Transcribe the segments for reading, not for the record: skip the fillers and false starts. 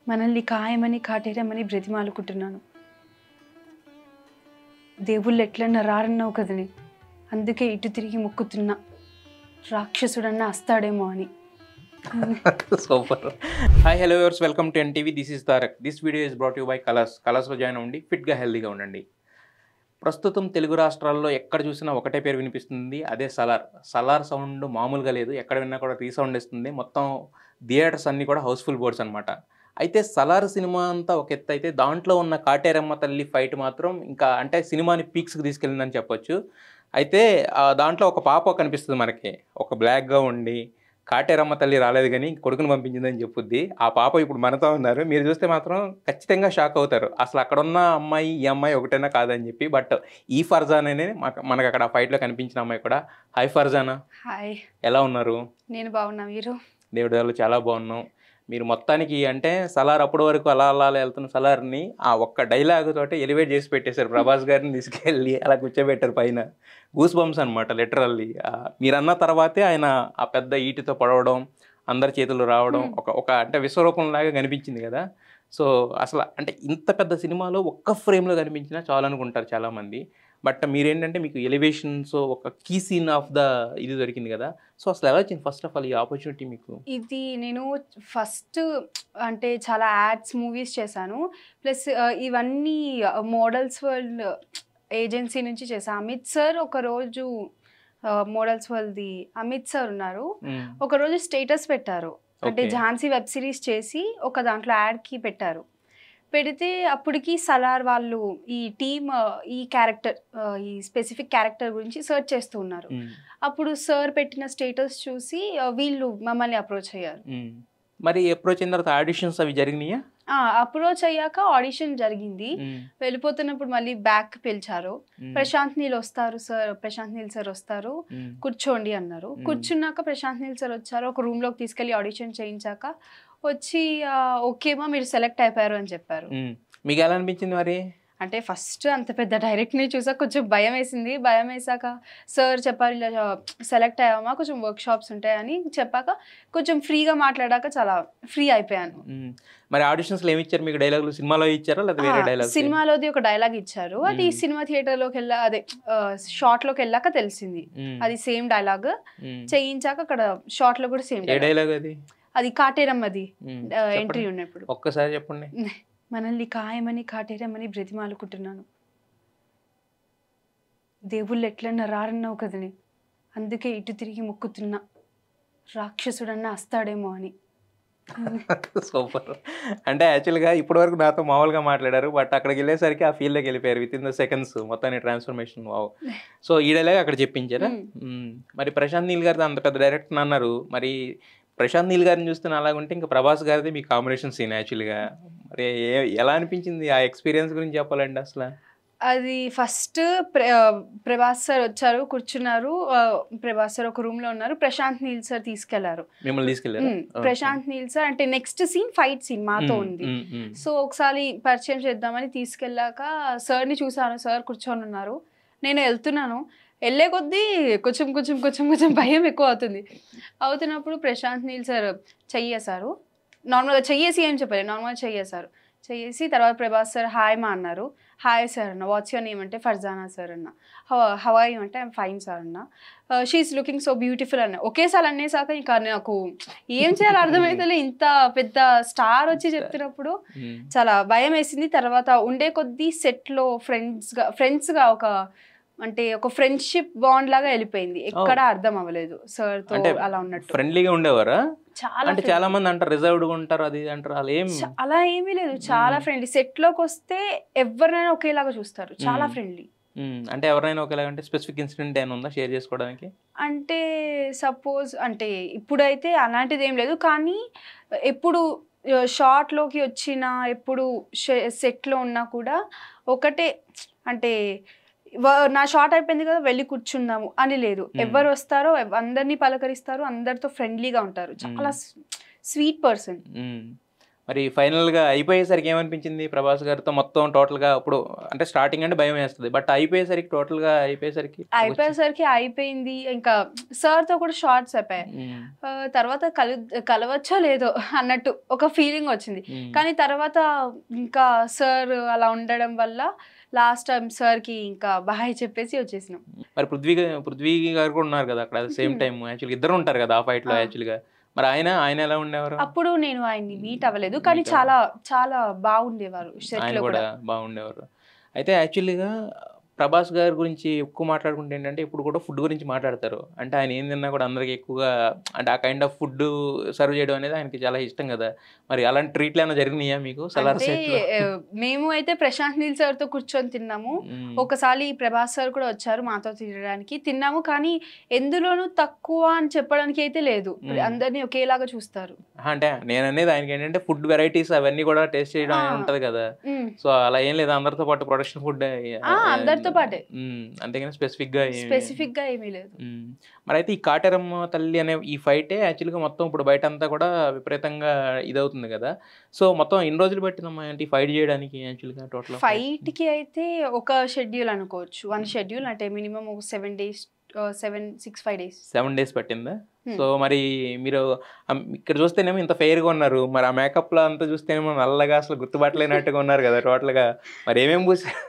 మనల్ని ఖాయమని కాటేరమని బ్రతిమాలుకుంటున్నాను. దేవుళ్ళు ఎట్లన్నా రారన్నావు కదని, అందుకే ఇటు తిరిగి మొక్కుతున్నా, రాక్షసుడన్నా వస్తాడేమో అని. Super. Hi hello viewers, welcome to NTV. This is Tarak. This video is brought you by కలర్స్లో జాయిన్ అవ్వండి, ఫిట్గా హెల్దీగా ఉండండి. ప్రస్తుతం తెలుగు రాష్ట్రాల్లో ఎక్కడ చూసినా ఒకటే పేరు వినిపిస్తుంది, అదే సలార్. సలార్ సౌండ్ మామూలుగా లేదు, ఎక్కడ విన్నా కూడా రీసౌండ్ ఇస్తుంది. మొత్తం థియేటర్స్ అన్నీ కూడా హౌస్ఫుల్ బోర్డ్స్ అనమాట. అయితే సలార్ సినిమా అంతా ఒక ఎత్తు అయితే, దాంట్లో ఉన్న కాటేరమ్మ తల్లి ఫైట్ మాత్రం ఇంకా అంటే సినిమాని పీక్స్కి తీసుకెళ్ళిందని చెప్పొచ్చు. అయితే దాంట్లో ఒక పాప కనిపిస్తుంది మనకి, ఒక బ్లాక్గా ఉండి, కాటేరమ్మ తల్లి రాలేదు కానీ కొడుకుని పంపించిందని చెప్పుద్ది. ఆ పాప ఇప్పుడు మనతో ఉన్నారు. మీరు చూస్తే మాత్రం ఖచ్చితంగా షాక్ అవుతారు, అసలు అక్కడున్న అమ్మాయి ఈ అమ్మాయి ఒకటైనా కాదని చెప్పి. బట్ ఈ ఫర్జాన్ అనే మనకు అక్కడ ఫైట్లో కనిపించిన అమ్మాయి కూడా. హాయ్ ఫర్జానా. హాయ్, ఎలా ఉన్నారు? నేను బాగున్నా, మీరు? దేవుడి వల్ల చాలా బాగున్నాం. మీరు మొత్తానికి అంటే సలార్ అప్పటి వరకు అలా అలా వెళ్తున్న సలార్ని ఆ ఒక్క డైలాగ్ తోటి ఎలివేట్ చేసి పెట్టేశారు. ప్రభాస్ గారిని తీసుకెళ్ళి అలా కూర్చోబెట్టారు పైన. గూస్ బంప్స్ అనమాట లిటరల్లీ. మీరన్న తర్వాతే ఆయన ఆ పెద్ద ఈటితో పడవడం, అందరి చేతులు రావడం, ఒక అంటే విశ్వరూపంలాగా కనిపించింది కదా. సో అసలు అంటే ఇంత పెద్ద సినిమాలో ఒక్క ఫ్రేమ్లో కనిపించినా చాలు అనుకుంటారు చాలామంది. బట్ మీరేంటంటే మీకు ఎలివేషన్స్, ఒక కీ సీన్ ఆఫ్ ద ఇది దొరికింది కదా. సో అసలు ఎలా వచ్చింది ఫస్ట్ ఆఫ్ ఆల్ ఈ ఆపర్చునిటీ మీకు? ఇది నేను ఫస్ట్ అంటే చాలా యాడ్స్, మూవీస్ చేశాను. ప్లస్ ఇవన్నీ మోడల్స్ వరల్డ్ ఏజెన్సీ నుంచి చేశాను. అమిత్ సార్ ఒకరోజు మోడల్స్ వరల్డ్ది అమిత్ సార్ ఉన్నారు, ఒకరోజు స్టేటస్ పెట్టారు. అంటే ఝాన్సీ వెబ్ సిరీస్ చేసి ఒక దాంట్లో యాడ్కి పెట్టారు. పెడితే అప్పటికి సలార్ వాళ్ళు ఈ టీమ్ ఈ క్యారెక్టర్, ఈ స్పెసిఫిక్ క్యారెక్టర్ గురించి సర్చ్ చేస్తూ ఉన్నారు. అప్పుడు సార్ పెట్టిన స్టేటస్ చూసి వీళ్ళు మమ్మల్ని అప్రోచ్ అయ్యారు. మరి అప్రోచ్ అయిన తర్వాత ఆడిషన్స్ అవి జరిగినాయా? అప్రోచ్ అయ్యాక ఆడిషన్ జరిగింది. వెళ్ళిపోతున్నప్పుడు మళ్ళీ బ్యాక్ పిలిచారు. ప్రశాంత్ నీల్ వస్తారు సార్, ప్రశాంత్ నీల్ సార్ వస్తారు, కూర్చోండి అన్నారు. కూర్చున్నాక ప్రశాంత్ నీల్ సార్ వచ్చారు. ఒక రూమ్ లోకి తీసుకెళ్లి ఆడిషన్ చేయించాక వచ్చి ఓకేమా మీరు సెలెక్ట్ అయిపోయారు అని చెప్పారు. మీకు ఎలా అనిపించింది మరి? అంటే ఫస్ట్ అంత పెద్ద డైరెక్ట్ని చూసాక కొంచెం భయం వేసింది. భయం వేసాక సార్ చెప్పారు ఇలా సెలెక్ట్ అయ్యామా, కొంచెం వర్క్ షాప్స్ ఉంటాయని చెప్పాక కొంచెం ఫ్రీగా మాట్లాడాక చాలా ఫ్రీ అయిపోయాను. మరి ఆడిషన్స్లో ఏమి ఇచ్చారు మీకు? డైలాగులు సినిమాలో ఇచ్చారా లేదా వేరే డైలాగ్? సినిమాలోది ఒక డైలాగ్ ఇచ్చారు. అది సినిమా థియేటర్లోకి అదే షార్ట్లోకి వెళ్ళాక తెలిసింది అది సేమ్ డైలాగ్. చేయించాక అక్కడ షార్ట్ లో కూడా సేమ్ డైలాగ్. అది కాటేరమ్మది ఎంట్రీ ఉన్నప్పుడు. ఒక్కసారి చెప్పండి. మనల్ని ఖాయమని కాటేరమని బ్రతిమాలుకుంటున్నాను. దేవుళ్ళు ఎట్లన్నా రారన్నావు కదని, అందుకే ఇటు తిరిగి మొక్కుతున్నా, రాక్షసుడన్నా వస్తాడేమో అని. సూపర్. అంటే యాక్చువల్గా ఇప్పటి వరకు నాతో మామూలుగా మాట్లాడారు, బట్ అక్కడికి వెళ్ళేసరికి ఆ ఫీల్డ్లోకి వెళ్ళిపోయారు విత్ ఇన్ ద సెకండ్స్. మొత్తాన్ని ట్రాన్స్ఫర్మేషన్. వావ్. సో ఈ డైలాగ్ అక్కడ చెప్పించారా? మరి ప్రశాంత్ నీల్ గారిది అంత పెద్ద డైరెక్టర్ అన్నారు, మరి ప్రశాంత్ నీల్ గారిని చూస్తే అలాగుంటే ఇంకా ప్రభాస్ గారిది మీ కాంబినేషన్ సీన్ యాక్చువల్గా. మరి ఎలా అనిపించింది ఆ ఎక్స్పీరియన్స్ గురించి చెప్పాలండి అసలు? అది ఫస్ట్ ప్రభాస్ సార్ వచ్చారు, కూర్చున్నారు. ప్రభాస్ సార్ ఒక రూమ్ లో ఉన్నారు, ప్రశాంత్ నీల్ సార్ తీసుకెళ్లారు. మిమ్మల్ని తీసుకెళ్లారు? ప్రశాంత్ నీల్ సార్ అంటే నెక్స్ట్ సీన్ ఫైట్ సీన్ మాతో ఉంది. సో ఒకసారి పరిచయం చేద్దామని తీసుకెళ్ళాక సార్ని చూసాను. సార్ కూర్చొని ఉన్నారు, నేను వెళ్తున్నాను. వెళ్ళే కొద్దీ కొంచెం కొంచెం కొంచెం కొంచెం భయం ఎక్కువ అవుతున్నప్పుడు ప్రశాంత్ నీల్ సార్ చెయ్యేశారు. నార్మల్గా చెయ్యేసి ఏం చెప్పలేదు, నార్మల్గా చెయ్యేశారు. చెయ్యేసి తర్వాత ప్రభాస్ సార్ హాయ్ మా అన్నారు. హాయ్ సార్ అన్న. వాట్స్ యువర్ నేమ్ అంటే ఫర్జానా సార్ అన్న. హౌ ఆర్ యు అంటే ఐఎమ్ ఫైన్ సార్ అన్న. షీఈస్ లుకింగ్ సో బ్యూటిఫుల్ అన్న. ఒకేసారి అనేసాక ఇంకా నాకు ఏం చేయాలో అర్థమైతే, ఇంత పెద్ద స్టార్ వచ్చి చెప్తున్నప్పుడు చాలా భయం వేసింది. తర్వాత ఉండే కొద్దీ సెట్లో ఫ్రెండ్స్గా ఒక అంటే ఒక ఫ్రెండ్షిప్ బాండ్ లాగా వెళ్ళిపోయింది. ఎక్కడ అర్థం అవ్వలేదు సార్ తో అలా ఉన్నట్టు. ఫ్రెండ్లీగా ఉండేవారా? చాలా. అంటే చాలా మంది అంటారు రిజర్వ్డ్గా ఉంటారు అది అంటారు, అలా ఏమీ లేదు, చాలా ఫ్రెండ్లీ. సెట్ లోకి వస్తే ఎవరినైనా ఒకేలాగా చూస్తారు, చాలా ఫ్రెండ్లీ. అంటే ఎవరైనా ఒకేలాగా అంటే స్పెసిఫిక్ ఇన్సిడెంట్ ఏమైనా ఉందా షేర్ చేసుకోవడానికి? అంటే సపోజ్ అంటే ఇప్పుడైతే అలాంటిది ఏం లేదు, కానీ ఎప్పుడు షార్ట్లోకి వచ్చినా ఎప్పుడు సెట్లో ఉన్నా కూడా ఒకటే అంటే నా షార్ట్ అయిపోయింది కదా వెళ్ళి కూర్చుందాము అని లేదు. ఎవరు వస్తారో అందరినీ పలకరిస్తారు, అందరితో ఫ్రెండ్లీగా ఉంటారు. చాలా స్వీట్ పర్సన్. మరి ఫైనల్గా అయిపోయేసరికి ఏమనిపించింది ప్రభాస్ గారితో మొత్తం టోటల్గా? ఇప్పుడు అంటే స్టార్టింగ్ అంటే భయం వేస్తుంది, బట్ అయిపోయేసరికి టోటల్గా అయిపోయేసరికి అయిపోయింది. ఇంకా సార్తో కూడా షార్ట్స్ అయిపోయాయి. తర్వాత కలవచ్చో లేదో అన్నట్టు ఒక ఫీలింగ్ వచ్చింది. కానీ తర్వాత ఇంకా సార్ అలా ఉండడం వల్ల లాస్ట్ టైం సార్కి ఇంకా బాయ్ చెప్పేసి వచ్చేసినాం. మరి పృథ్వీ గారు కూడా ఉన్నారు కదా అక్కడ సేమ్ టైం, యాక్చువల్గా ఇద్దరు ఉంటారు కదా ఆ ఫైట్లో యాక్చువల్గా. మరి ఆయన ఎలా ఉండేవారు? అప్పుడు నేను ఆయన్ని మీట్ అవ్వలేదు, కానీ చాలా చాలా బాగుండేవారు, ఆయన కూడా బాగుండేవారు. అయితే యాక్చువల్గా ప్రభాస్ గారి గురించి ఎక్కువ మాట్లాడుకుంటే ఏంటంటే ఇప్పుడు కూడా ఫుడ్ గురించి మాట్లాడతారు. అంటే ఆయన ఏం తిన్నా కూడా అందరికి ఎక్కువగా అంటే ఆ కైండ్ ఆఫ్ ఫుడ్ సర్వ్ చేయడం అనేది ఆయనకి చాలా ఇష్టం కదా. మరి అలాంటి ట్రీట్లు ఏమైనా జరిగినాయా మీకు సలార్ సెట్లో? మేము అయితే ప్రశాంత్ నీల్ సార్తో కూర్చొని తిన్నాము. ఒకసారి ప్రభాస్ సార్ కూడా వచ్చారు మాతో తిన్నాము, కానీ ఎందులోనూ తక్కువ అని చెప్పడానికి అయితే లేదు. అందరినీ ఒకేలాగా చూస్తారు. అంటే నేను అనేది ఆయనకి ఏంటంటే ఫుడ్ వెరైటీస్ అవన్నీ కూడా టేస్ట్ చేయడం ఉంటది కదా. సో అలా ఏం లేదు, అందరితో పాటు ప్రొడక్షన్ ఫుడ్ అందరితో పాటే, అంతేగాని స్పెసిఫిక్ గా ఏమీ లేదు. మరి అయితే ఈ కాటేరమ్మ తల్లి అనే ఈ ఫైటే యాక్చువల్గా మొత్తం ఇప్పుడు బయట అంతా కూడా విపరీతంగా ఇదవుతుంది కదా. సో మొత్తం ఎన్ని రోజులు పట్టిందమ్మా అంటే ఫైట్ చేయడానికి? యాక్చువల్గా టోటల్ ఫైట్ కి అయితే ఒక షెడ్యూల్ అనుకోవచ్చు, వన్ షెడ్యూల్ అంటే మినిమం ఒక 7 days 5 days 7 days పట్టిందా? సో మరి మీరు ఇక్కడ చూస్తేనేమో ఇంత ఫెయిర్గా ఉన్నారు, మరి ఆ మేకప్లో అంతా చూస్తేనేమో నల్లగా అసలు గుర్తుపట్టలేనట్టుగా ఉన్నారు కదా టోటల్గా. మరి ఏమేమి పూసారు?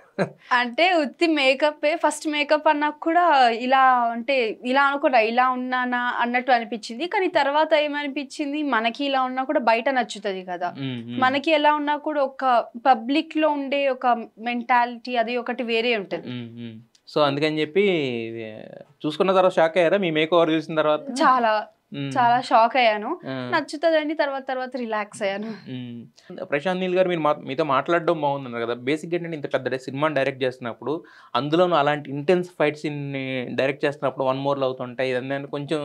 అంటే ఉత్తి మేకప్, ఫస్ట్ మేకప్ అన్నా కూడా ఇలా అంటే ఇలా అనుకున్నా ఇలా ఉన్నానా అన్నట్టు అనిపించింది. కానీ తర్వాత ఏమనిపించింది, మనకి ఇలా ఉన్నా కూడా బయట నచ్చుతుంది కదా, మనకి ఎలా ఉన్నా కూడా ఒక పబ్లిక్ లో ఉండే ఒక మెంటాలిటీ అది ఒకటి వేరే ఉంటుంది. సో అందుకని చెప్పి చూసుకున్న తర్వాత షాక్ అయ్యారా మీ మేక్ ఓవర్ చూసిన తర్వాత? చాలా షాక్ అయ్యాను, నచ్చుతుందండి. తర్వాత రిలాక్స్ అయ్యాను. ప్రశాంత్ నీల్ గారు మీరు మీతో మాట్లాడడం బాగుందన్నారు కదా. బేసిక్గా ఏంటంటే ఇంత పెద్ద సినిమాని డైరెక్ట్ చేస్తున్నప్పుడు, అందులోనూ అలాంటి ఇంటెన్స్ ఫైట్ సీన్ని డైరెక్ట్ చేస్తున్నప్పుడు 1 more అవుతుంటాయి, ఇదన్నీ కొంచెం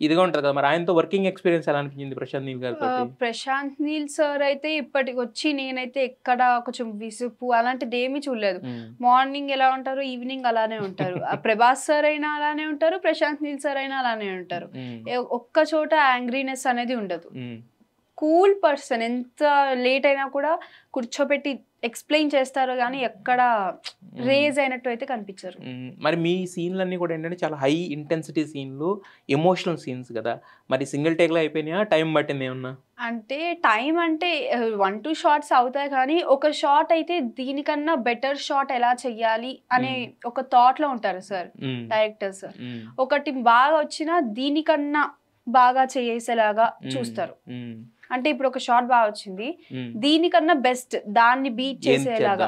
ఇదిగా ఉంటుంది కదా. మరి ఆయనతో వర్కింగ్ ఎక్స్పీరియన్స్ ఎలా అనిపించింది ప్రశాంత్ నీల్ గారు? ప్రశాంత్ నీల్ సార్ అయితే ఇప్పటికి వచ్చి నేనైతే ఎక్కడ కొంచెం విసుపు అలాంటిది ఏమీ చూడలేదు. మార్నింగ్ ఎలా ఉంటారు, ఈవినింగ్ అలానే ఉంటారు. ప్రభాస్ సార్ అయినా అలానే ఉంటారు, ప్రశాంత్ నీల్ సార్ అయినా అలానే ఉంటారు. ఒక్క చోట యాంగ్రీనెస్ అనేది ఉండదు. కూల్ పర్సన్, ఎంత లేట్ అయినా కూడా కూర్చోబెట్టి ఎక్స్ప్లెయిన్ చేస్తారు, కానీ ఎక్కడ రేజ్ అయినట్టు అయితే కనిపించారు. మరి మీ సీన్లన్నీ కూడా ఏంటంటే చాలా హై ఇంటెన్సిటీ సీన్లు, ఎమోషనల్ సీన్స్ కదా. మరి సింగిల్ టేక్లో అయిపోయినాయా, టైం పట్టింది ఏమన్నా? అంటే టైం అంటే 1-2 షాట్స్ అవుతాయి, కానీ ఒక షాట్ అయితే దీనికన్నా బెటర్ షాట్ ఎలా చెయ్యాలి అనే ఒక థాట్ లో ఉంటారు సార్ డైరెక్టర్ సార్. ఒకటి బాగా వచ్చినా దీనికన్నా బాగా చేసేలాగా చూస్తారు. అంటే ఇప్పుడు ఒక షాట్ బాగా వచ్చింది, దీనికన్నా బెస్ట్ దాన్ని బీట్ చేసేలాగా.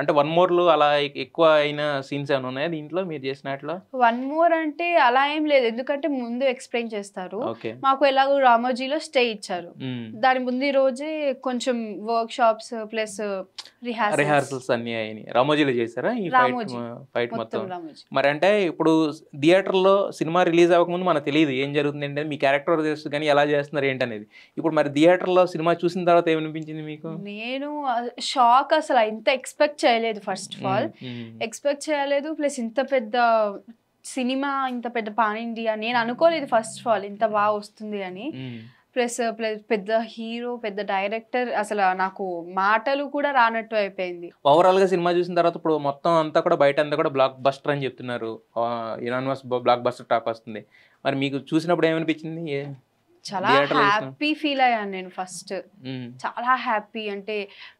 అంటే 1 more అలా ఎక్కువ అయిన సీన్స్ ఏమైనా ఉన్నాయా దీంట్లో మీరు చేసినట్లు? 1 more అంటే అలా ఏం లేదు, ఎందుకంటే ముందు ఎక్స్ప్లెయిన్ చేస్తారు. మాకు ఎలాగో రామోజీలో స్టే ఇచ్చారు, దాని ముందు రోజే కొంచెం వర్క్ షాప్స్ ప్లస్ రిహార్సల్స్ అన్ని అయినాయి. రామోజీలో చేశారా ఈ ఫైట్ మొత్తం? మరి అంటే ఇప్పుడు థియేటర్లో సినిమా రిలీజ్ అవ్వకముందు మనకు తెలియదు ఏం జరుగుతుంది అంటే, మీ క్యారెక్టర్ తెలుస్తుంది కానీ ఎలా చేస్తున్నారు ఏంటనేది. ఇప్పుడు మరి థియేటర్లో సినిమా చూసిన తర్వాత ఏమనిపించింది మీకు? నేను షాక్, అసలు ఇంత ఎక్స్పెక్ట్ చేయలేదు. ఫస్ట్ ఆఫ్ ఆల్ ఎక్స్పెక్ట్ చేయలేదు, ప్లస్ ఇంత పెద్ద సినిమా, ఇంత పెద్ద పాన్ ఇండియా నేను అనుకోలేదు ఫస్ట్ ఆఫ్ ఆల్ ఇంత బాగా వస్తుంది అని. ప్లస్ పెద్ద హీరో, పెద్ద డైరెక్టర్, అసలు నాకు మాటలు కూడా రానట్టు అయిపోయింది. ఓవరాల్ గా సినిమా చూసిన తర్వాత ఇప్పుడు మొత్తం అంతా కూడా బయట అంతా కూడా బ్లాక్ బస్టర్ అని చెప్తున్నారు, యునానిమస్ బ్లాక్ బస్టర్ టాక్ వస్తుంది. మరి మీకు చూసినప్పుడు ఏమనిపించింది? చాలా హ్యాపీ ఫీల్ అయ్యాను నేను ఫస్ట్, చాలా హ్యాపీ. అంటే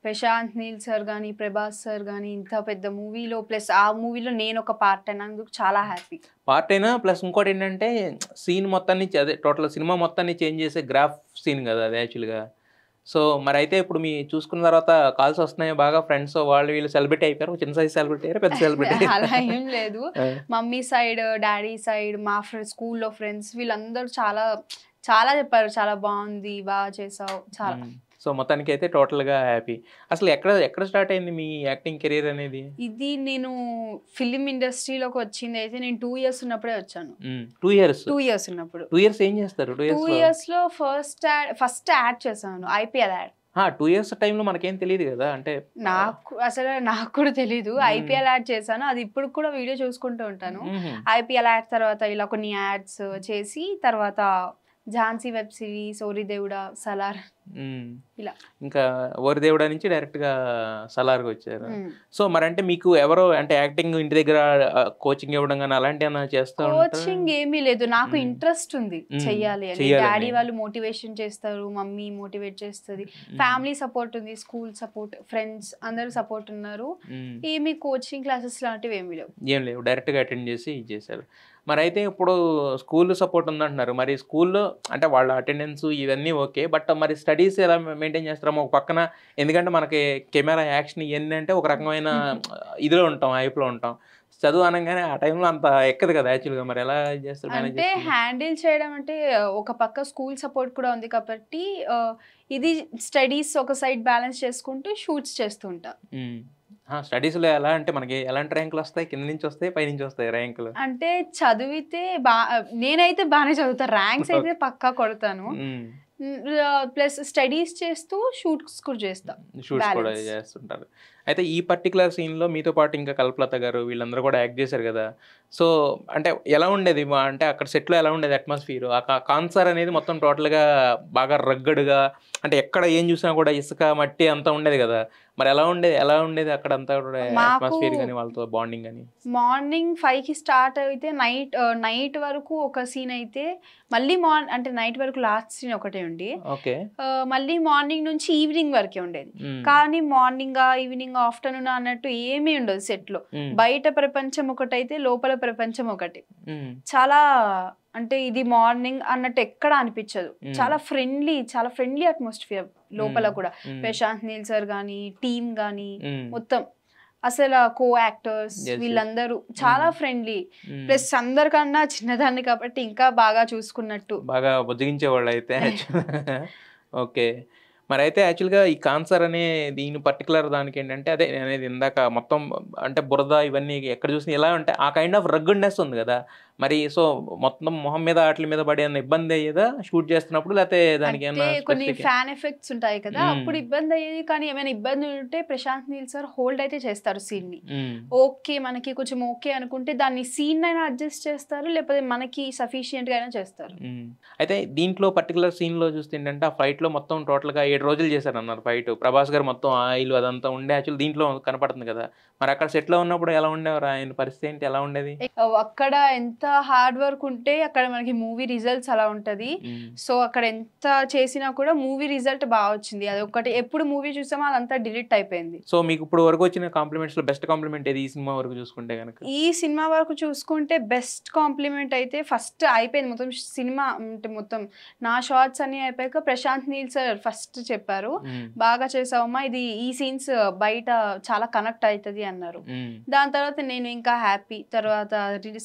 ప్రశాంత్ నీల్ సార్ కానీ, ప్రభాస్ సార్ కానీ ఇంత పెద్ద మూవీలో, ప్లస్ ఆ మూవీలో నేను ఒక పార్ట్ అయినందుకు చాలా హ్యాపీ. పార్ట్ అయినా ప్లస్ ఇంకోటి ఏంటంటే సీన్ మొత్తాన్ని, అదే టోటల్ సినిమా మొత్తాన్ని చేంజ్ చేసే గ్రాఫ్ సీన్ కదా అది యాక్చువల్గా. సో మరి అయితే ఇప్పుడు మీ చూసుకున్న తర్వాత కాల్స్ వస్తున్నాయి బాగా, ఫ్రెండ్స్ వాళ్ళు వీళ్ళు సెలబ్రిటీ అయిపోయారు, చిన్న సైజ్ సెలబ్రిటీ అయ్యారు, పెద్ద సెలబ్రిటీ? అలా ఏం లేదు, మమ్మీ సైడ్, డాడీ సైడ్, మా స్కూల్లో ఫ్రెండ్స్ వీళ్ళందరూ చాలా చెప్పారు, చాలా బాగుంది, బాగా చేసావు, చాలా. సో మొత్తానికి అయితే టోటల్గా హ్యాపీ. అసలు ఎక్కడ స్టార్ట్ అయింది మీ యాక్టింగ్ కెరీర్ అనేది? ఇది నేను ఫిలిం ఇండస్ట్రీలోకి వచ్చింది అయితే నేను 2 years ఉన్నప్పుడే వచ్చాను. 2 years? 2 years ఉన్నప్పుడు. 2 years ఏం చేస్తారు? 2 years లో ఫస్ట్ యాడ్ చేశాను, IPL యాడ్. 2 years టైంలో మనకేం తెలియదు కదా, అంటే నాకు కూడా తెలీదు. IPL యాడ్ చేశాను, అది ఇప్పుడు కూడా వీడియో చూసుకుంటూ ఉంటాను. IPL యాడ్ తర్వాత ఇలా కొన్ని యాడ్స్ చేసి తర్వాత ఝాన్సీ వెబ్ సిరీస్, ఓరి దేవుడా, సలార్ ఇలా. ఇంకా ఓరి దేవుడా నుంచి డైరెక్ట్గా సలార్కి వచ్చారు. సో మరి అంటే మీకు ఎవరో అంటే యాక్టింగ్ ఇంటి దగ్గర కోచింగ్ ఇవ్వడం కానీ అలాంటి ఏమైనా చేస్తా కోచింగ్ ఏమీ లేదు, నాకు ఇంట్రెస్ట్ ఉంది చెయ్యాలి అని. డాడీ వాళ్ళు మోటివేషన్ చేస్తారు, మమ్మీ మోటివేట్ చేస్తుంది, ఫ్యామిలీ సపోర్ట్ ఉంది, స్కూల్ సపోర్ట్, ఫ్రెండ్స్ అందరూ సపోర్ట్ ఉన్నారు. ఏమి కోచింగ్ క్లాసెస్ లాంటివి ఏమీ లేవు. ఏం లేవు, డైరెక్ట్గా అటెండ్ చేసి చేశారు. మరి అయితే ఇప్పుడు స్కూల్ సపోర్ట్ ఉందంటున్నారు, మరి స్కూల్లో అంటే వాళ్ళ అటెండెన్స్ ఇవన్నీ ఓకే, బట్ మరి స్టడీస్ ఎలా మెయింటైన్ చేస్తారో ఒక పక్కన, ఎందుకంటే మనకి కెమెరా యాక్షన్ ఇవన్నీ అంటే ఒక రకమైన ఇదిలో ఉంటాం, హైప్లో ఉంటాం, చదువు అనగానే ఆ టైంలో అంత ఎక్కదు కదా యాక్చువల్గా, మరి ఎలా చేస్తారు? అంటే హ్యాండిల్ చేయడం అంటే ఒక పక్క స్కూల్ సపోర్ట్ కూడా ఉంది కాబట్టి ఇది స్టడీస్ ఒక సైడ్ బ్యాలెన్స్ చేసుకుంటూ షూట్స్ చేస్తుంటా. స్టడీస్లో ఎలా అంటే మనకి ఎలాంటి ర్యాంకులు వస్తాయి? కింద నుంచి వస్తాయి, పై నుంచి వస్తాయి ర్యాంకులు? అంటే చదివితే నేనైతే బాగానే చదువుతాను, ర్యాంక్స్ అయితే పక్కా కొడతాను. ప్లస్ స్టడీస్ చేస్తూ షూట్స్ కూడా చేస్తుంటారు. అయితే ఈ పర్టికులర్ సీన్లో మీతో పాటు ఇంకా కల్పలత గారు వీళ్ళందరూ కూడా యాక్ట్ చేశారు కదా. సో అంటే ఎలా ఉండేది, అంటే అక్కడ సెట్లో ఎలా ఉండేది అట్మాస్ఫియర్? ఆ కాన్సర్ అనేది మొత్తం టోటల్గా బాగా రగ్గడ్గా, అంటే ఎక్కడ ఏం చూసినా కూడా ఇసుక మట్టి అంతా ఉండేది కదా. మరి ఎలా ఉండేది అక్కడ అంతా కూడా అట్మాస్ఫియర్ కానీ వాళ్ళతో బాండింగ్ కానీ? మార్నింగ్ 5కి స్టార్ట్ అయితే నైట్ వరకు ఒక సీన్ అయితే, మళ్ళీ అంటే నైట్ వరకు లాస్ట్ సీన్ ఒకటే ఉండి, మళ్ళీ మార్నింగ్ నుంచి ఈవినింగ్ వరకే ఉండేది. కానీ మార్నింగ్ ఈవినింగ్ ఆఫ్టర్నూన్ అన్నట్టు ఏమీ ఉండదు సెట్ లో. బయట ప్రపంచం ఒకటైతే లోపల ప్రపంచం ఒకటి. చాలా అంటే ఇది మార్నింగ్ అన్నట్టు ఎక్కడ అనిపించదు, చాలా ఫ్రెండ్లీ అట్మాస్ఫియర్ లోపల కూడా. ప్రశాంత్ నీల్ సార్ గానీ, టీమ్ గానీ మొత్తం అసలు కో యాక్టర్స్ వీళ్ళందరూ చాలా ఫ్రెండ్లీ. ప్లస్ అందరికన్నా చిన్నదాన్ని కాబట్టి ఇంకా బాగా చూసుకున్నట్టు, బాగా బుజ్జగించేవాళ్ళు అయితే. ఓకే, మరి అయితే యాక్చువల్గా ఈ కాన్సర్ అనే దీని పర్టికులర్ దానికి ఏంటంటే, అదే అనేది ఇందాక మొత్తం అంటే బురద ఇవన్నీ ఎక్కడ చూసినా ఎలా అంటే ఆ కైండ్ ఆఫ్ రగ్గుడ్నెస్ ఉంది కదా. మరి సో మొత్తం మొహం మీద వాటి మీద పడే ఇబ్బంది అయ్యేదా షూట్ చేస్తున్నప్పుడు? లేకపోతే దానికి కొన్ని ఫ్యాన్ ఎఫెక్ట్స్ ఉంటాయి కదా, అప్పుడు ఇబ్బంది అయ్యేది. కానీ ఏమైనా ఇబ్బంది ఉంటే ప్రశాంత్ నీల్ సార్ హోల్డ్ అయితే చేస్తారు సీన్ ని. ఓకే మనకి కొంచెం ఓకే అనుకుంటే దాన్ని సీన్ అయినా అడ్జస్ట్ చేస్తారు, లేకపోతే మనకి సఫిషియెంట్ గా అయినా చేస్తారు. అయితే దీంట్లో పర్టికులర్ సీన్ లో చూస్తే ఏంటంటే, ఆ ఫైట్ లో మొత్తం టోటల్ గా 7 రోజులు చేశారు అన్నారు ఫైట్. ప్రభాస్ గారు మొత్తం ఆయిల్ అదంతా ఉండే యాక్చువల్ దీంట్లో కనపడుతుంది కదా. మరి అక్కడ సెట్ లో ఉన్నప్పుడు ఎలా ఉండేవారు? ఆయన పరిస్థితి ఏంటి, ఎలా ఉండేది? అక్కడ ఎంత హార్డ్ వర్క్ ఉంటే అక్కడ మనకి మూవీ రిజల్ట్స్ అలా ఉంటది. సో అక్కడ ఎంత చేసినా కూడా మూవీ రిజల్ట్ బాగా వచ్చింది. అది ఒకటి, ఎప్పుడు మూవీ చూసామో అదంతా డిలీట్ అయిపోయింది. సో మీకు ఇప్పుడు వరకు వచ్చిన కాంప్లిమెంట్స్ లో బెస్ట్ కాంప్లిమెంట్ ఏది ఈ సినిమా వరకు చూసుకుంటే కనుక? ఈ సినిమా వరకు చూసుకుంటే బెస్ట్ కాంప్లిమెంట్ అయితే ఫస్ట్ అయిపోయింది మొత్తం సినిమా అంటే మొత్తం నా షార్ట్స్ అన్ని అయిపోయాక ప్రశాంత్ నీల్ సార్ ఫస్ట్ చెప్పారు, బాగా చేసావమ్మా, ఇది ఈ సీన్స్ బయట చాలా కనెక్ట్ అవుతుంది అన్నారు. దాని తర్వాత నేను ఇంకా హ్యాపీ. తర్వాత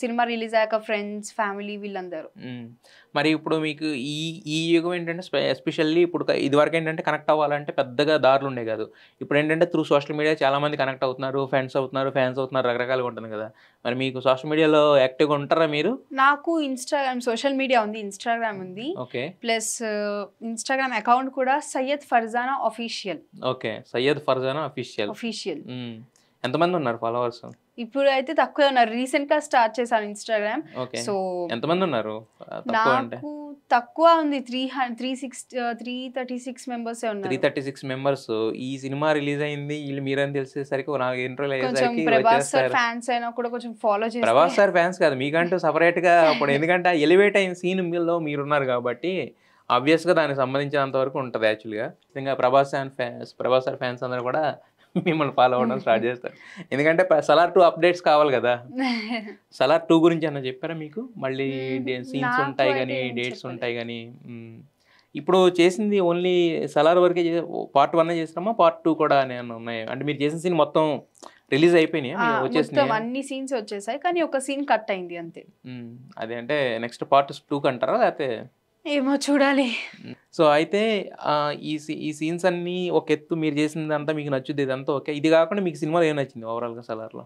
సినిమా రిలీజ్ అయ్యాక ఫ్రెండ్స్, ఫ్యామిలీ వీళ్ళందరూ. మరి ఇప్పుడు మీకు ఈ యుగం ఏంటంటే ఎస్పెషల్లీ ఇప్పుడు ఇదివరకు ఏంటంటే కనెక్ట్ అవ్వాలంటే పెద్దగా దారులు ఉండే కాదు. ఇప్పుడు ఏంటంటే త్రూ సోషల్ మీడియా చాలా మంది కనెక్ట్ అవుతున్నారు, ఫ్రెండ్స్ అవుతున్నారు, ఫ్యాన్స్ అవుతున్నారు, రకరకాలుగా ఉంటుంది కదా. మరి మీకు సోషల్ మీడియాలో యాక్టివ్గా ఉంటారా మీరు? నాకు సోషల్ మీడియా ఉంది, ఇన్స్టాగ్రామ్ ఉంది. ఓకే, ప్లస్ ఇన్స్టాగ్రామ్ అకౌంట్ కూడా Syed Farzana official. Okay, Syed Farzana official. ఎంతమంది ఉన్నారు ఫాలోవర్స్? ఇప్పుడు అయితే తక్కువ ఉన్నారు, రీసెంట్ గా స్టార్ట్ చేశాను ఇన్స్టాగ్రామ్. సో ఎంతమంది ఉన్నారు? నాకు తక్కువ ఉంది, 336 మెంబర్స్ ఉన్నారు. 336 మెంబర్స్. ఈ సినిమా రిలీజ్ అయింది వీళ్ళు మీరని తెలిసేసరికి నాకు ఇంటర్వ్యూలు అయ్యేసరికి ప్రభాస్ సార్ ఫ్యాన్స్ అయినా కూడా కొంచెం ఫాలో చేస్తారు. ప్రభాస్ సార్ ఫ్యాన్స్ కాదు మీకంటూ సపరేట్ గా ఇప్పుడు, ఎందుకంటే ఎలివేట్ అయిన సీన్ లో మీరున్నారు కాబట్టి ఆబ్వియస్ గా దానికి సంబంధించినంత వరకు ఉంటుంది యాక్చువల్గా. ఇంకా ప్రభాస్ సార్ ఫ్యాన్స్ అందరూ కూడా మిమ్మల్ని ఫాలో అవ్వడం స్టార్ట్ చేస్తారు. ఎందుకంటే సలార్ 2 అప్డేట్స్ కావాలి కదా. సలార్ 2 గురించి అన్న చెప్పారా మీకు? మళ్ళీ సీన్స్ ఉంటాయి కానీ, డేట్స్ ఉంటాయి కానీ. ఇప్పుడు చేసింది ఓన్లీ సలార్ వరకే, పార్ట్ 1 చేసినామా, పార్ట్ 2 కూడా ఉన్నాయి? అంటే మీరు చేసిన సీన్ మొత్తం రిలీజ్ అయిపోయినాయి, అన్ని సీన్స్ వచ్చేసాయి, కానీ ఒక సీన్ కట్ అయింది అంతే. అదే అంటే నెక్స్ట్ పార్ట్ 2 అంటారా లేకపోతే ఏమో చూడాలి. సో అయితే ఈ సీన్స్ అన్నీ ఒక ఎత్తు, మీరు చేసిందంతా మీకు నచ్చుద్ది, ఇదంతా ఓకే. ఇది కాకుండా మీకు సినిమాలో ఏం నచ్చింది ఓవరాల్గా సలార్లో?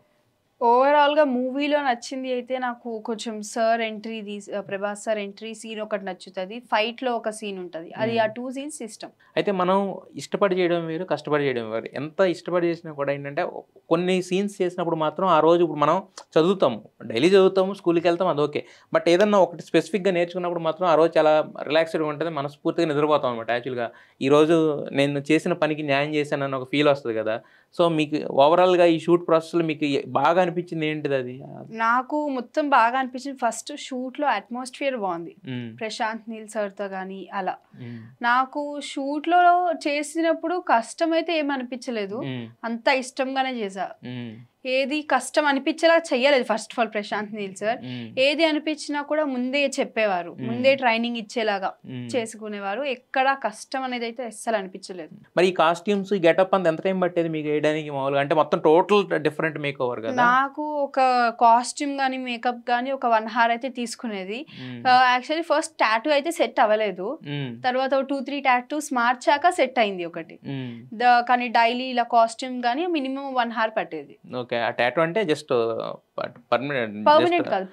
ఓవరాల్ గా మూవీలో నచ్చింది అయితే నాకు కొంచెం sir entry, Prabhas sir entry scene ఒకటి నచ్చుతుంది. ఫైట్ లో ఒక సీన్ ఉంటది, అది ఆ 2 సీన్స్ ఇష్టం. అయితే మనం ఇష్టపడి చేయడం వేరు, కష్టపడి చేయడం వేరు. ఎంత ఇష్టపడి చేసినా కూడా ఏంటంటే కొన్ని సీన్స్ చేసినప్పుడు మాత్రం ఆ రోజు ఇప్పుడు మనం చదువుతాము, డైలీ చదువుతాము, స్కూల్కి వెళ్తాం, అది ఓకే. బట్ ఏదన్నా ఒకటి స్పెసిఫిక్గా నేర్చుకున్నప్పుడు మాత్రం ఆ రోజు చాలా రిలాక్స్డ్గా ఉంటుంది, మనస్ఫూర్తిగా నిద్రపోతాం అనమాట. యాక్చువల్గా ఈరోజు నేను చేసిన పనికి న్యాయం చేశానన్న ఒక ఫీల్ వస్తుంది కదా. సో మీకు ఓవరాల్గా ఈ షూట్ ప్రాసెస్లో మీకు బాగా అనిపించింది ఏంటిది అది? నాకు మొత్తం బాగా అనిపించింది ఫస్ట్ షూట్ లో అట్మాస్ఫియర్ బాగుంది, ప్రశాంత్ నీల్ సార్ తో గానీ అలా. నాకు షూట్ లో చేసినప్పుడు కష్టం అయితే ఏం అనిపించలేదు, అంత ఇష్టంగానే చేసా. ఏది కష్టం అనిపించేలా చెయ్యలేదు first of all Prashanth Neel sir. ఏది అనిపించినా కూడా ముందే చెప్పేవారు, ముందే ట్రైనింగ్ ఇచ్చేలాగా చేసుకునేవారు. ఎక్కడ కష్టం అనేది అయితే అస్సలు అనిపించలేదు. మరి ఈ కాస్ట్యూమ్స్, ఈ గెటప్ అంత ఎంత టైం పట్టేది మీకు వేయడానికి మామూలుగా? అంటే మొత్తం టోటల్ డిఫరెంట్ మేక్ ఓవర్ కదా. నాకు ఒక కాస్ట్యూమ్ గానీ మేకప్ గానీ ఒక 1 hour అయితే తీసుకునేది. యాక్చువల్లీ ఫస్ట్ టాటూ అయితే సెట్ అవ్వలేదు, తర్వాత 2-3 టాటూస్ మార్చాక సెట్ అయింది ఒకటి. కానీ డైలీ ఇలా కాస్ట్యూమ్ గానీ మినిమం 1 hour పట్టేది. ఓకే. ఆ టాటూ అంటే జస్ట్ పర్మనెంట్ కాదు,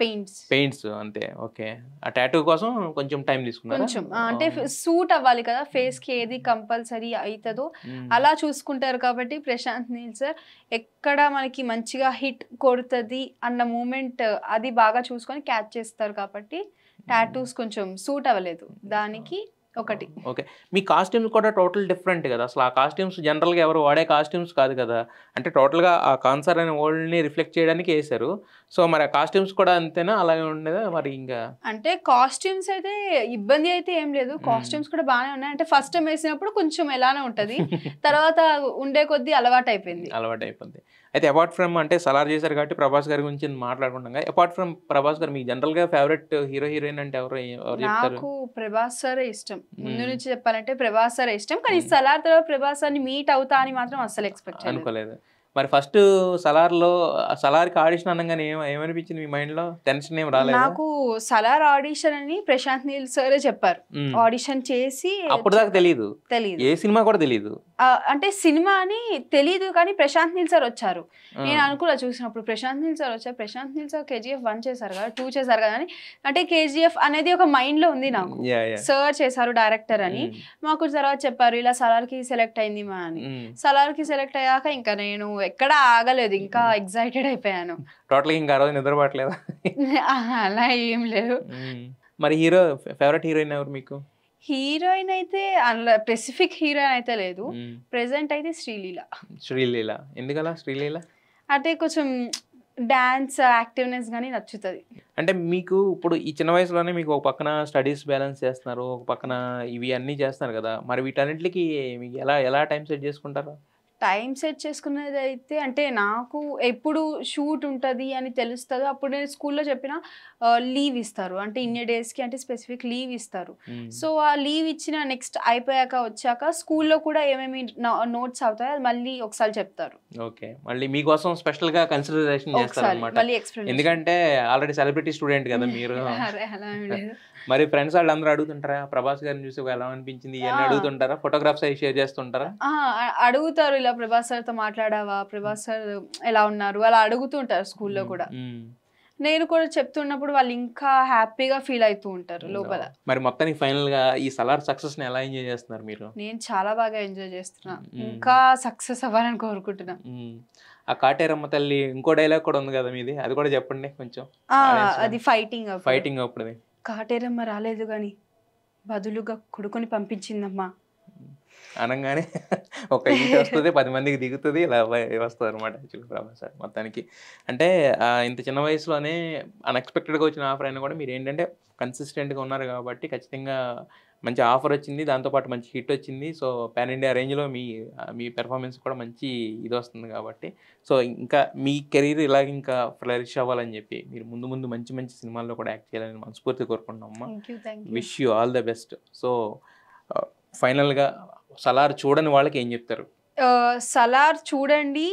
పెయింట్స్ అంతే. ఓకే. ఆ టాటూ కోసం కొంచెం టైం తీసుకున్నారా? కొంచెం అంటే సూట్ అవ్వాలి కదా ఫేస్ కి, ఏది కంపల్సరీ అవుతుందో అలా చూసుకుంటారు. కాబట్టి ప్రశాంత్ నీల్ సార్ ఎక్కడ మనకి మంచిగా హిట్ కొడుతుంది అన్న మూమెంట్ అది బాగా చూసుకొని క్యాచ్ చేస్తారు. కాబట్టి టాటూస్ కొంచెం సూట్ అవ్వలేదు దానికి ఒకటి. ఓకే. మీ కాస్ట్యూమ్స్ కూడా టోటల్ డిఫరెంట్ కదా. అసలు ఆ కాస్ట్యూమ్స్ జనరల్గా ఎవరు వాడే కాస్ట్యూమ్స్ కాదు కదా. అంటే టోటల్గా ఆ కాన్సర్ అనే వరల్డ్ని రిఫ్లెక్ట్ చేయడానికి వేశారు. సో మరి ఆ కాస్ట్యూమ్స్ కూడా అంతేనా, అలాగే ఉండేదా మరి? ఇంకా అంటే కాస్ట్యూమ్స్ అయితే ఇబ్బంది అయితే ఏం లేదు, కాస్ట్యూమ్స్ కూడా బాగానే ఉన్నాయి. అంటే ఫస్ట్ టైం వేసినప్పుడు కొంచెం ఎలానే ఉంటుంది, తర్వాత ఉండే కొద్దీ అలవాటు అయిపోయింది. అయితే అపార్ట్ ఫ్రమ్ అంటే సలార్ చేశారు కాబట్టి ప్రభాస్ గారి గురించి మాట్లాడుకుంటాం. అపార్ట్ ఫ్రమ్ ప్రభాస్ గారు మీకు జనరల్గా ఫేవరెట్ హీరో హీరోయిన్ అంటే ఎవరు చెప్తారు? నాకు ప్రభాస్ సార్ ఇష్టం, ముందు నుంచి చెప్పాలంటే ప్రభాస్ సార్ ఇష్టం. కానీ సలార్ తర్వాత ప్రభాస్ సార్ని మీట్ అవుతా అని మాత్రం అస్సలు ఎక్స్పెక్ట్ అనుకోలేదు. మరి ఫస్ట్ సలార్కి ఆడిషన్ అనగానే ఏమనిపించింది మీ మైండ్ లో? టెన్షన్ ఏం రాలేదు? నాకు సలార్ ఆడిషన్ అని ప్రశాంత్ నీల్ సరే చెప్పారు. ఆడిషన్ చేసి అప్పుడు దాకా తెలియదు, ఏ సినిమా కూడా తెలియదు. అంటే సినిమా అని తెలియదు, కానీ ప్రశాంత్ నీల్ సార్ వచ్చారు. నేను అనుకున్నా చూసినప్పుడు ప్రశాంత్ నీల్ సార్ వచ్చారు. ప్రశాంత్ నీల్ సార్ KGF 1 చేశారు కదా, 2 చేశారు కదా అని. అంటే KGF అనేది ఒక మైండ్ లో ఉంది నాకు, సార్ చేశారు డైరెక్టర్ అని. మాకు తర్వాత చెప్పారు ఇలా సలార్ కి సెలెక్ట్ అయింది మా అని. సలార్ కి సెలెక్ట్ అయ్యాక ఇంకా నేను ఎక్కడ ఆగలేదు, ఇంకా ఎక్సైటెడ్ అయిపోయాను. టోటల్ ఇంకా ఆ రోజు నిద్రపట్టలేదా? అలా ఏం లేదు. మరి ఫేవరెట్ హీరోయిన్ ఎవరు మీకు? హీరోయిన్ అయితే స్పెసిఫిక్ హీరోయిన్ అయితే లేదు, ప్రెసెంట్ అయితే శ్రీలీల. ఎందుకలా శ్రీలీల? అంటే కొంచెం డాన్స్ యాక్టివ్నెస్ కానీ నచ్చుతుంది. అంటే మీకు ఇప్పుడు ఈ చిన్న వయసులోనే మీకు ఒక పక్కన స్టడీస్ బ్యాలెన్స్ చేస్తున్నారు, ఒక పక్కన ఇవి అన్నీ చేస్తున్నారు కదా. మరి వీటన్నిటికి మీకు ఎలా టైం సెట్ చేసుకుంటారు? టైం సెట్ చేసుకునేది అయితే అంటే నాకు ఎప్పుడు షూట్ ఉంటుంది అని తెలుస్తుందో అప్పుడు నేను స్కూల్లో చెప్పిన లీవ్ ఇస్తారు. అంటే ఇన్ని డేస్కి అంటే స్పెసిఫిక్ లీవ్ ఇస్తారు. సో ఆ లీవ్ ఇచ్చిన నెక్స్ట్ అయిపోయాక వచ్చాక స్కూల్లో కూడా ఏమేమి నోట్స్ అవుతాయో అది మళ్ళీ ఒకసారి చెప్తారు. ఓకే. మళ్ళీ మీకోసం స్పెషల్గా కన్సిడరేషన్ చేస్తారు అన్నమాట. ఎందుకంటే ఆల్రెడీ సెలబ్రిటీ స్టూడెంట్ కదా మీరు. మరి ఫ్రెండ్స్ వాళ్ళు అందరూ అడుగుతుంటారా ప్రభాస్ గారిని చూసి ఎలా అనిపించింది అని అడుగుతుంటారా? ఫోటోగ్రాఫ్స్ అవి షేర్ చేస్తుంటారా? అడుగుతారు, ఇలా ప్రభాస్ సార్తో మాట్లాడావా, ప్రభాస్ సార్ ఎలా ఉన్నారు అలా అడుగుతుంటారు స్కూల్లో కూడా. నేను కూడా చెప్తున్నప్పుడు వాళ్ళు ఇంకా హ్యాపీగా ఫీల్ అవుతూ ఉంటారు లోపల. మరి మొత్తానికి ఫైనల్ గా ఈ సలార్ సక్సెస్ ని ఎలా ఎంజాయ్ చేస్తున్నారు మీరు? నేను చాలా బాగా ఎంజాయ్ చేస్తున్నా, ఇంకా సక్సెస్ అవ్వాలని కోరుకుంటున్నా. ఆ కాటేరమ్మ తల్లి ఇంకో డైలాగ్ కూడా ఉంది కదా మీది, అది కూడా చెప్పండి కొంచెం. అది ఫైటింగ్ అప్పుడు కాటేరమ్మ రాలేదు గాని బదులుగా కొడుకుని పంపించిందమ్మా అనగానే ఒక ఈట వస్తుంది, 10 మందికి దిగుతుంది, ఇలా వస్తుంది అనమాట యాక్చువల్లీ ప్రభాస్ సార్ మొత్తానికి. అంటే ఇంత చిన్న వయసులోనే అన్ఎక్స్పెక్టెడ్గా వచ్చిన ఆఫర్ అయినా కూడా మీరు ఏంటంటే కన్సిస్టెంట్గా ఉన్నారు కాబట్టి ఖచ్చితంగా మంచి ఆఫర్ వచ్చింది, దాంతోపాటు మంచి హిట్ వచ్చింది. సో పాన్ ఇండియా రేంజ్లో మీ పెర్ఫార్మెన్స్ కూడా మంచి ఇది వస్తుంది కాబట్టి సో ఇంకా మీ కెరీర్ ఇలాగ ఇంకా ఫ్లరిష్ అవ్వాలని చెప్పి మీరు ముందు మంచి సినిమాల్లో కూడా యాక్ట్ చేయాలని మనస్ఫూర్తి కోరుకుంటున్నామమ్మా. Wish you all the best. So ఫైనల్గా సలార్ చూడని వాళ్ళకి ఏం చెప్తారు? సలార్ చూడండి,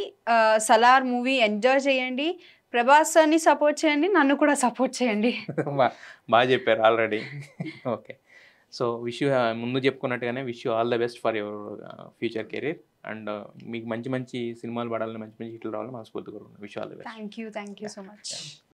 సలార్ మూవీ ఎంజాయ్ చేయండి, ప్రభాస్ సార్ని సపోర్ట్ చేయండి, నన్ను కూడా సపోర్ట్ చేయండి. బాగా చెప్పారు already. Okay. So wish you ముందు చెప్పుకున్నట్టుగానే wish you all the best for your future career and మీకు మంచి మంచి సినిమాలు పడాలని మంచి మంచి హిట్లు రావాలని మనస్ఫూర్తిగా wish you all the best. Thank you so much.